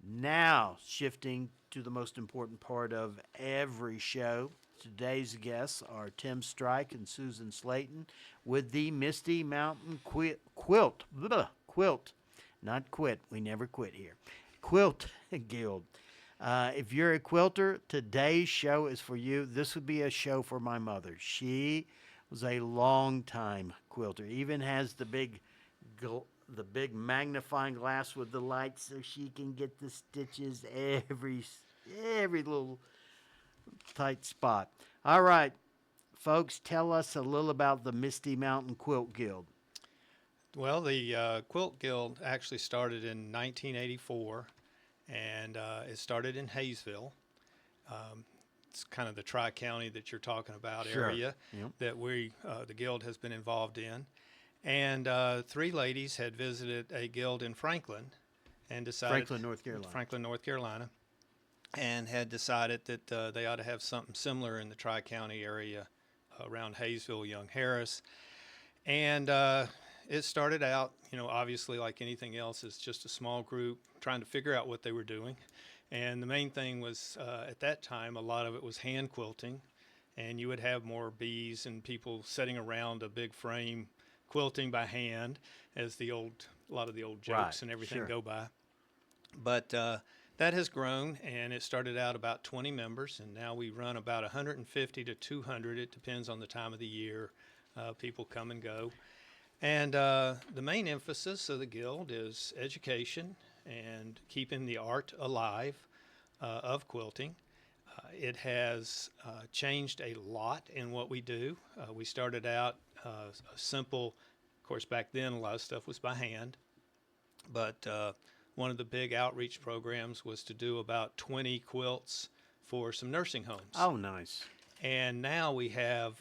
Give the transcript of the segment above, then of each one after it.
Now, shifting to the most important part of every show. Today's guests are Tim Strike and Susan Slayton with the Misty Mountain Quilt, not quit. We never quit here. Quilt Guild. If you're a quilter, today's show is for you. This would be a show for my mother. She was a long time quilter. Even has the big magnifying glass with the lights so she can get the stitches every little tight spot. All right, folks, tell us a little about the Misty Mountain Quilt Guild. Well, the Quilt Guild actually started in 1984, and it started in Hayesville. It's kind of the Tri-County that you're talking about Sure. area Yep. that the Guild has been involved in. And three ladies had visited a guild in Franklin and decided Franklin, North Carolina, and had decided that they ought to have something similar in the Tri-County area around Hayesville, Young Harris. And it started out, obviously like anything else, as just a small group trying to figure out what they were doing. And the main thing was, at that time, a lot of it was hand quilting. And you would have more bees and people sitting around a big frame quilting by hand, as a lot of the old jokes Right, and everything sure. go by. But that has grown, and it started out about 20 members, and now we run about 150 to 200. It depends on the time of the year. People come and go. And the main emphasis of the Guild is education and keeping the art alive of quilting. It has changed a lot in what we do. We started out a simple, of course, back then a lot of stuff was by hand, but one of the big outreach programs was to do about 20 quilts for some nursing homes. Oh, nice. And now we have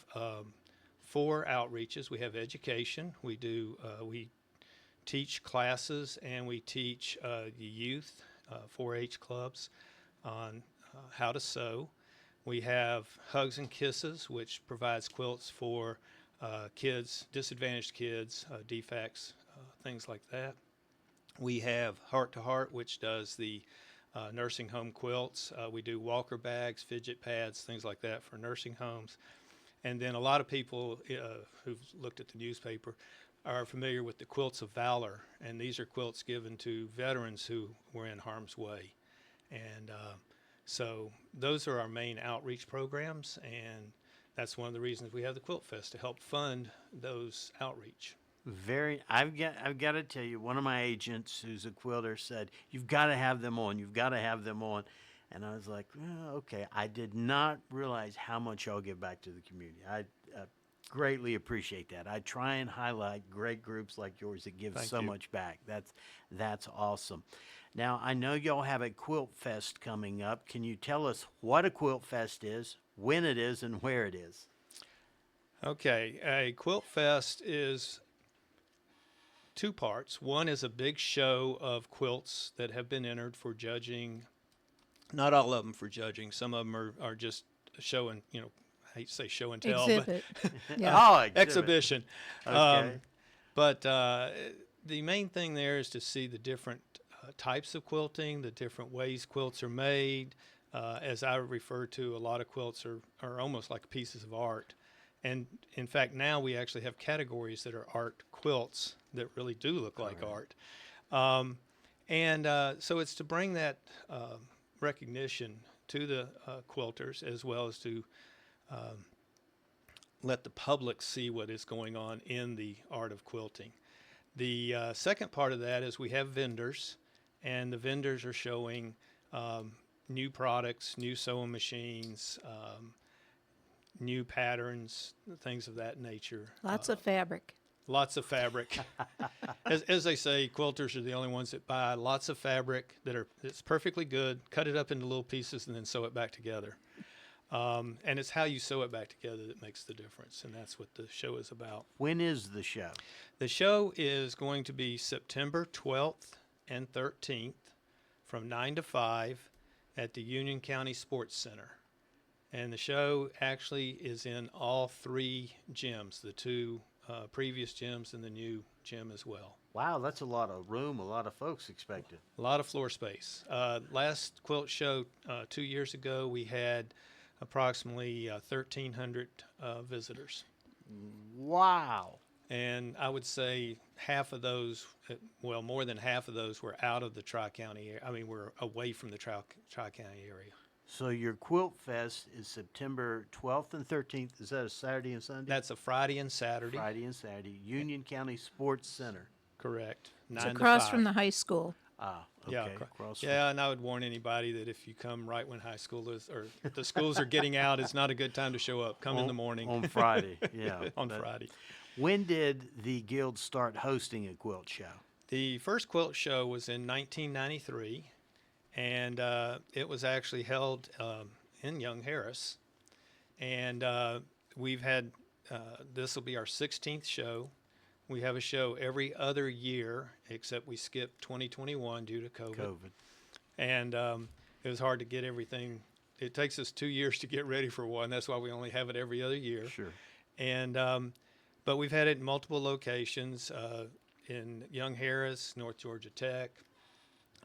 4 outreaches. We have education. We teach classes, and we teach the youth 4-H clubs on how to sew. We have Hugs and Kisses, which provides quilts for kids, disadvantaged kids, defects, things like that. We have Heart to Heart, which does the nursing home quilts. We do walker bags, fidget pads, things like that for nursing homes. And then a lot of people who've looked at the newspaper are familiar with the Quilts of Valor, and these are quilts given to veterans who were in harm's way. And so those are our main outreach programs, and that's one of the reasons we have the Quilt Fest, to help fund those outreach. I've got to tell you, one of my agents who's a quilter said, "You've got to have them on. You've got to have them on." And I was like, okay. I did not realize how much y'all give back to the community. I greatly appreciate that. I try and highlight great groups like yours that give Thank so you. much back. That's awesome. Now, I know y'all have a Quilt Fest coming up. Can you tell us what a Quilt Fest is, when it is, and where it is? Okay, a Quilt Fest is 2 parts. One is a big show of quilts that have been entered for judging. Not all of them for judging. Some of them are just showing, I hate to say show and tell, Exhibit. Yeah. Oh, exhibit. exhibition. Okay. But the main thing there is to see the different types of quilting, the different ways quilts are made. As I refer to, a lot of quilts are almost like pieces of art. And in fact, now we actually have categories that are art quilts that really do look like art. So it's to bring that recognition to the quilters, as well as to let the public see what is going on in the art of quilting. The second part of that is we have vendors, and the vendors are showing new products, new sewing machines, new patterns, things of that nature. Lots of fabric. Lots of fabric. As they say, quilters are the only ones that buy lots of fabric it's perfectly good, cut it up into little pieces, and then sew it back together. And it's how you sew it back together that makes the difference, and that's what the show is about. When is the show? The show is going to be September 12th and 13th from 9 to 5 at the Union County Sports Center. And the show actually is in all 3 gyms, the 2 previous gyms and the new gym as well. Wow, that's a lot of room, a lot of folks expected. A lot of floor space. Last quilt show 2 years ago, we had approximately 1,300 visitors. Wow. And I would say half of those, well, more than half of those were out of the Tri-County area. I mean, we're away from the Tri-County area. So your Quilt Fest is September 12th and 13th. Is that a Saturday and Sunday? That's a Friday and Saturday. Friday and Saturday. Union County Sports Center. Correct. It's 9 to across 5. from the high school. Ah, okay. Yeah, Across from- yeah, and I would warn anybody that if you come right when high school is, or the schools are getting out, it's not a good time to show up. Come in the morning. On Friday, yeah. On That- Friday. When did the guild start hosting a quilt show? The first quilt show was in 1993, and it was actually held in Young Harris. And we've had, this will be our 16th show. We have a show every other year, except we skipped 2021 due to COVID. COVID. And it was hard to get everything. It takes us 2 years to get ready for one. That's why we only have it every other year. Sure. And but we've had it in multiple locations in Young Harris, North Georgia Tech,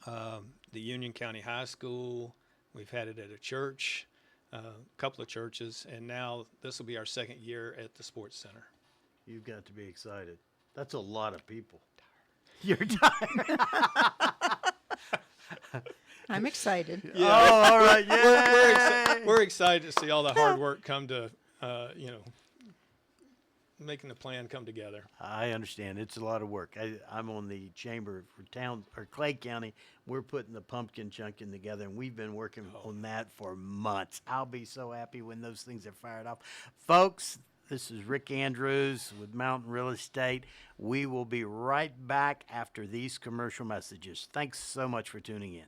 the Union County High School. We've had it at a church, a couple of churches, and now this will be our second year at the Sports Center. You've got to be excited. That's a lot of people. You're tired. I'm excited. Oh, all right. Yeah. We're excited to see all the hard work come to, making the plan come together. I understand. It's a lot of work. I'm on the chamber for town or Clay County. We're putting the pumpkin chunking together, and we've been working on that for months. I'll be so happy when those things are fired off. Folks, this is Rick Andrews with Mountain Real Estate. We will be right back after these commercial messages. Thanks so much for tuning in.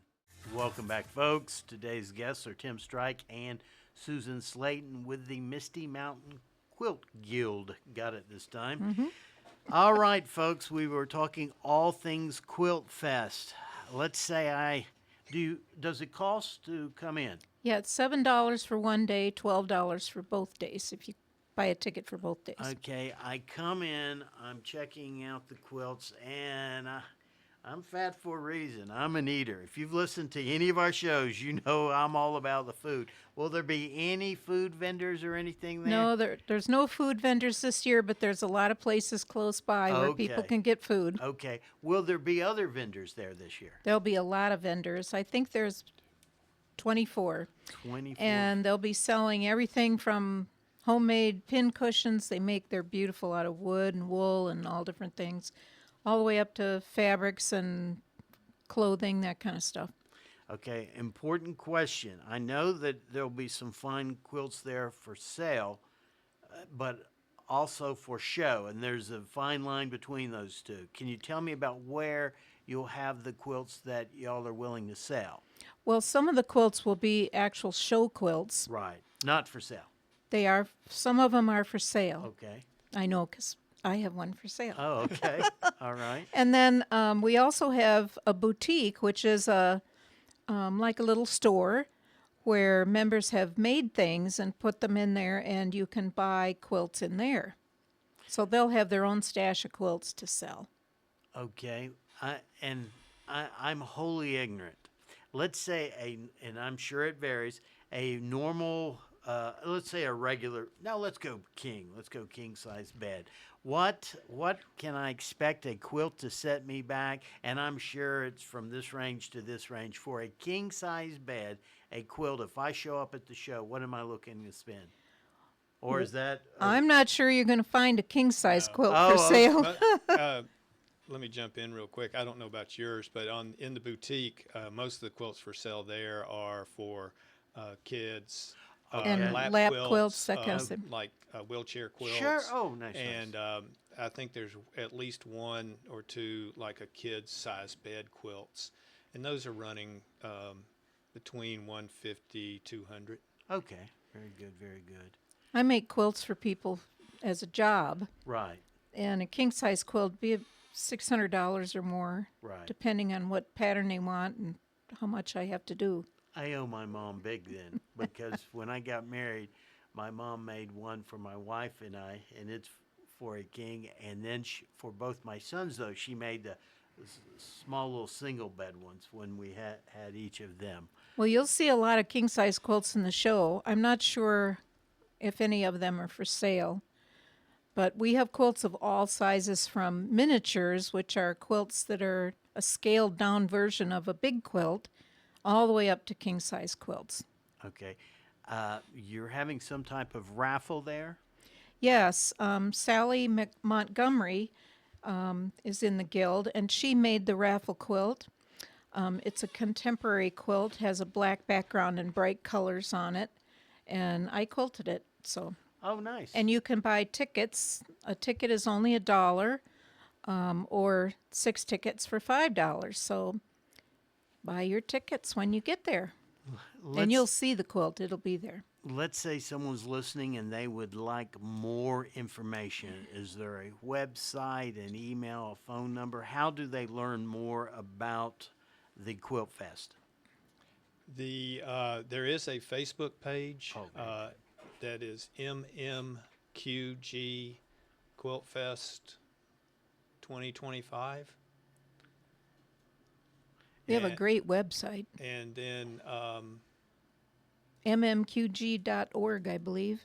Welcome back, folks. Today's guests are Tim Strike and Susan Slayton with the Misty Mountain Quilt Guild. Got it this time. All right, folks, we were talking all things Quilt Fest. Let's say does it cost to come in? Yeah, it's $7 for one day, $12 for both days if you buy a ticket for both days. Okay, I come in, I'm checking out the quilts, and I'm fat for a reason. I'm an eater. If you've listened to any of our shows, you know I'm all about the food. Will there be any food vendors or anything there? No, there's no food vendors this year, but there's a lot of places close by where people Okay. can get food. Okay. Will there be other vendors there this year? There'll be a lot of vendors. I think there's 24. 24. And they'll be selling everything from homemade pin cushions. They make, they're beautiful out of wood and wool and all different things, all the way up to fabrics and clothing, that kind of stuff. Okay, important question. I know that there'll be some fine quilts there for sale, but also for show, and there's a fine line between those two. Can you tell me about where you'll have the quilts that y'all are willing to sell? Well, some of the quilts will be actual show quilts. Right, not for sale. They are, some of them are for sale. Okay. I know, because I have one for sale. Oh, okay. All right. And then we also have a boutique, which is like a little store where members have made things and put them in there, and you can buy quilts in there. So they'll have their own stash of quilts to sell. Okay. I'm wholly ignorant. Let's say and I'm sure it varies, a normal, let's say a regular, no, let's go king size bed. What can I expect a quilt to set me back? And I'm sure it's from this range to this range. For a king size bed, a quilt, if I show up at the show, what am I looking to spend? Or is that? I'm not sure you're going to find a king-size quilt Oh, for okay. sale. But, let me jump in real quick. I don't know about yours, but in the boutique, most of the quilts for sale there are for kids. And lap quilts, that kind of thing. Like wheelchair quilts. Sure. Oh, nice. And I think there's at least one or two like a kid's size bed quilts, and those are running between 150, 200. Okay. Very good. Very good. I make quilts for people as a job, Right. and a king-size quilt would be $600 or more, Right. depending on what pattern they want and how much I have to do. I owe my mom big then because when I got married, my mom made one for my wife and I, and it's for a king, and then for both my sons, though, she made the small little single bed ones when we had each of them. Well, you'll see a lot of king-size quilts in the show. I'm not sure if any of them are for sale, but we have quilts of all sizes, from miniatures, which are quilts that are a scaled-down version of a big quilt, all the way up to king-size quilts. Okay. You're having some type of raffle there? Yes, Sally Montgomery is in the guild, and she made the raffle quilt. It's a contemporary quilt, has a black background and bright colors on it, and I quilted it. So, Oh, nice. and you can buy tickets. A ticket is only $1, or 6 tickets for $5. So, buy your tickets when you get there, and you'll see the quilt. It'll be there. Let's say someone's listening and they would like more information. Is there a website, an email, a phone number? How do they learn more about the Quilt Fest? There is a Facebook page Okay. that is MMQG Quilt Fest 2025. We have a And- great website, And then mmqg.org, I believe.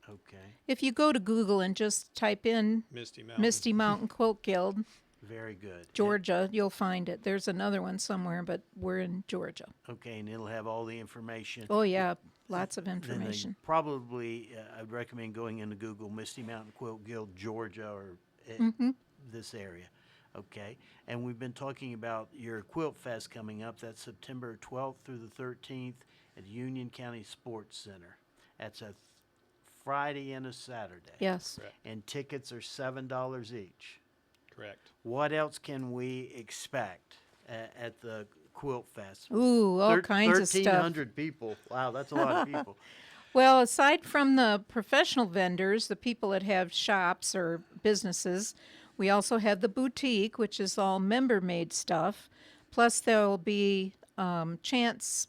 Okay. If you go to Google and just type in Misty Mountain. Misty Mountain Quilt Guild, Very good. Georgia, you'll find it. There's another one somewhere, but we're in Georgia. Okay, and it'll have all the information. Oh, yeah, lots of Then they information. probably, I'd recommend going into Google Misty Mountain Quilt Guild, Georgia, or this area. Okay, and we've been talking about your Quilt Fest coming up. That's September 12th through the 13th at Union County Sports Center. That's a Friday and a Saturday. Yes. Correct. And tickets are $7 each. Correct. What else can we expect at the Quilt Fest? Ooh, all kinds of stuff. 1,300 people. Wow, that's a lot of people. Well, aside from the professional vendors, the people that have shops or businesses, we also have the boutique, which is all member-made stuff. Plus, there will be chance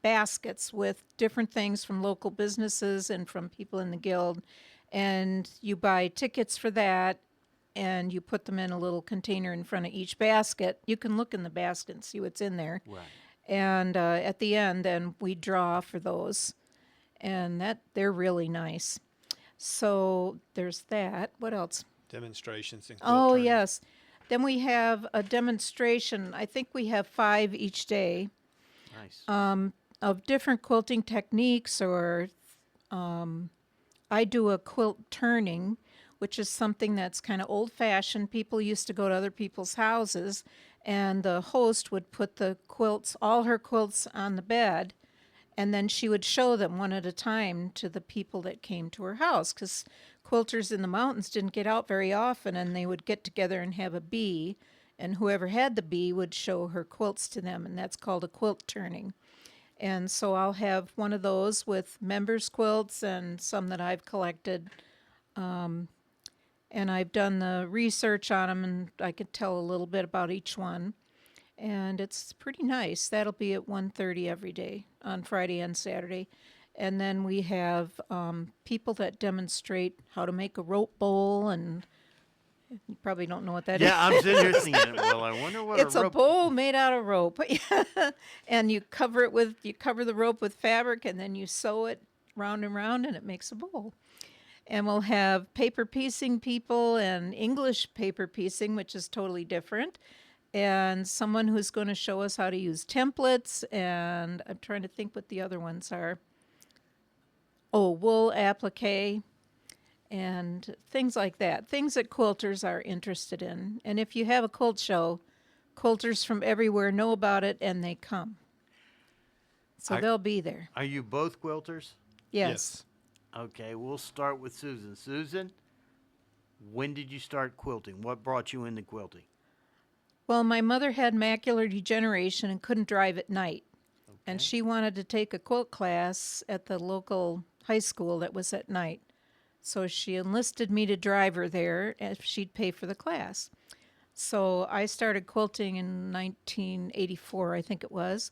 baskets with different things from local businesses and from people in the guild. And you buy tickets for that, and you put them in a little container in front of each basket. You can look in the basket and see what's in there. Right. And at the end, then we draw for those, and they're really nice. So there's that. What else? Demonstrations and Oh, tournaments. yes. Then we have a demonstration. I think we have 5 each day Nice. of different quilting techniques, or I do a quilt turning, which is something that's kind of old-fashioned. People used to go to other people's houses, and the host would put the quilts, all her quilts, on the bed, and then she would show them one at a time to the people that came to her house, because quilters in the mountains didn't get out very often, and they would get together and have a bee, and whoever had the bee would show her quilts to them, and that's called a quilt turning. And so I'll have one of those with members' quilts and some that I've collected. And I've done the research on them, and I could tell a little bit about each one. And it's pretty nice. That'll be at 1:30 every day on Friday and Saturday. And then we have people that demonstrate how to make a rope bowl, and you probably don't know what that is. Yeah, I'm sitting here thinking, well, I wonder what It's a a rope. bowl made out of rope. And you cover the rope with fabric, and then you sew it round and round, and it makes a bowl. And we'll have paper piecing people and English paper piecing, which is totally different. And someone who's going to show us how to use templates, and I'm trying to think what the other ones are. Oh, wool applique and things like that. Things that quilters are interested in. And if you have a quilt show, quilters from everywhere know about it, and they come. So Are- they'll be there. Are you both quilters? Yes. Okay, we'll start with Susan. Susan, when did you start quilting? What brought you into quilting? Well, my mother had macular degeneration and couldn't drive at night. And Okay. she wanted to take a quilt class at the local high school that was at night. So she enlisted me to drive her there if she'd pay for the class. So I started quilting in 1984, I think it was.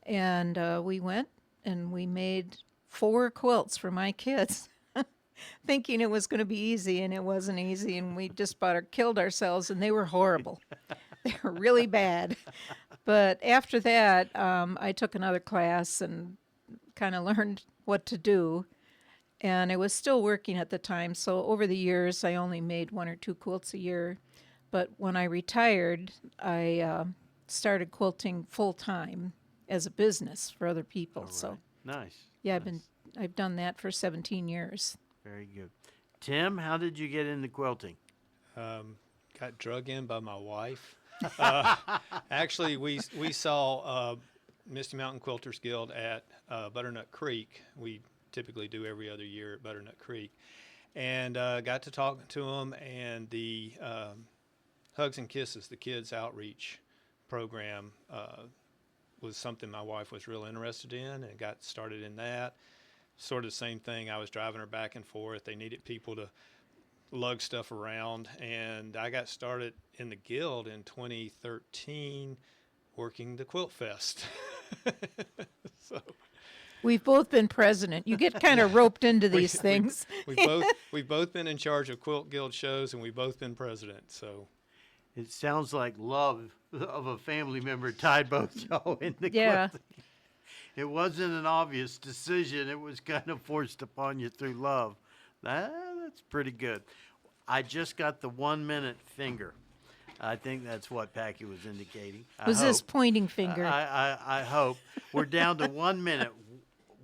And we went and we made 4 quilts for my kids. thinking it was going to be easy, and it wasn't easy. And we just about killed ourselves, and they were horrible. They were really bad. But after that, I took another class and kind of learned what to do. And I was still working at the time, so over the years, I only made 1 or 2 quilts a year. But when I retired, I started quilting full time as a business for other people. All right. So Nice. yeah, Nice. I've done that for 17 years. Very good. Tim, how did you get into quilting? Got drug in by my wife. Actually, we saw Misty Mountain Quilters Guild at Butternut Creek. We typically do every other year at Butternut Creek, and got to talking to them. And the Hugs and Kisses, the kids outreach program, was something my wife was real interested in, and got started in that. Sort of the same thing. I was driving her back and forth. They needed people to lug stuff around, and I got started in the guild in 2013 working the Quilt Fest. So We've both been president. You get kind of roped into these things. we've both been in charge of Quilt Guild shows, and we've both been president. So It sounds like love of a family member tied both y'all in the Yeah. quilting. It wasn't an obvious decision. It was kind of forced upon you through love. That's pretty good. I just got the 1 minute finger. I think that's what Packy was indicating. Was his pointing finger? I hope. We're down to 1 minute.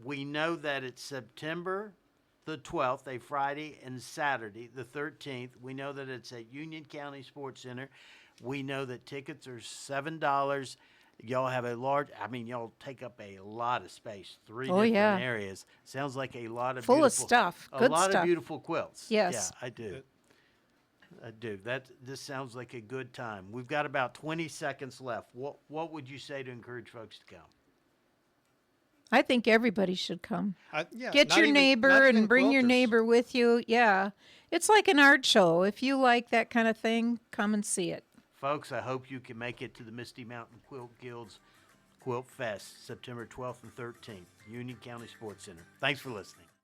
We know that it's September the 12th, a Friday, and Saturday, the 13th. We know that it's at Union County Sports Center. We know that tickets are $7. Y'all have y'all take up a lot of space, 3 Oh, different yeah. areas. Sounds like a lot of Full of beautiful, stuff. a Good lot stuff. of beautiful quilts. Yes. Yeah, I do. I do. This sounds like a good time. We've got about 20 seconds left. What would you say to encourage folks to come? I think everybody should come. Get not your even- neighbor not and even bring your quilters. neighbor with you. Yeah. It's like an art show. If you like that kind of thing, come and see it. Folks, I hope you can make it to the Misty Mountain Quilt Guild's Quilt Fest, September 12th and 13th, Union County Sports Center. Thanks for listening.